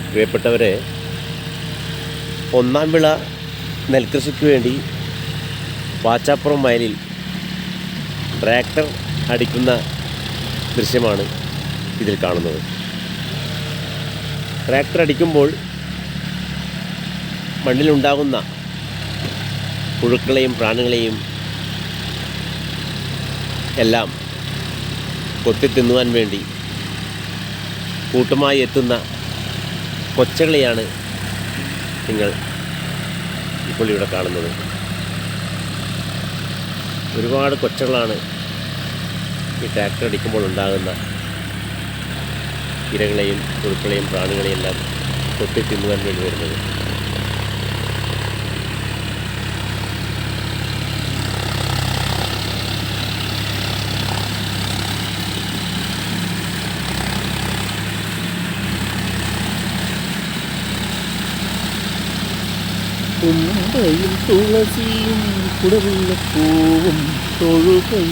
പ്രിയപ്പെട്ടവരെ, ഒന്നാം വിള നെൽകൃഷിക്ക് വേണ്ടി വാച്ചാപ്പുറം വയലിൽ ട്രാക്ടർ അടിക്കുന്ന ദൃശ്യമാണ് ഇതിൽ കാണുന്നത്. ട്രാക്ടർ അടിക്കുമ്പോൾ മണ്ണിലുണ്ടാകുന്ന പുഴുക്കളെയും പ്രാണികളെയും എല്ലാം കൊത്തിത്തിന്നുവാൻ വേണ്ടി കൂട്ടമായി എത്തുന്ന കൊച്ചകളെയാണ് നിങ്ങൾ ഇപ്പോൾ ഇവിടെ കാണുന്നത്. ഒരുപാട് കൊച്ചകളാണ് ഈ ട്രാക്ടർ അടിക്കുമ്പോൾ ഉണ്ടാകുന്ന ഇരകളെയും പുഴുക്കളെയും പ്രാണികളെയും എല്ലാം കൊത്തി തിന്നുവാൻ വേണ്ടി വരുന്നത്. തുമ്പയും തുളസിയും കുടമുള്ളപ്പൂവും തൊഴുകയണമലനാട്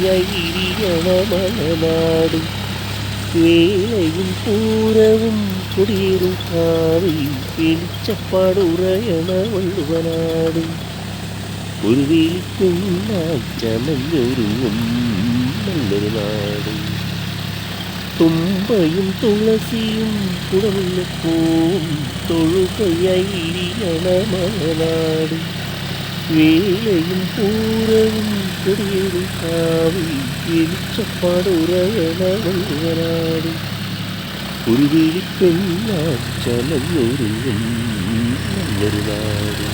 വേലയും പൂരവും കൊടിയേറും കാവിൽ വെളിച്ചപ്പാടുറയണ വള്ളുവനാട് ഒരു വേലിക്കുഞ്ഞൊരുങ്ങും നല്ലൊരു നാട്. തുമ്പയും തുളസിയും കുടമുള്ളപ്പൂവും തൊഴുകയണമലനാട് വേലയും പൂരവും കൊടിയേറും കാവിൽ വെളിച്ചപ്പാടുറയണ വള്ളുവനാട് ഒരു വേലിക്കുഞ്ഞൊരുങ്ങും നല്ലൊരു നാട്.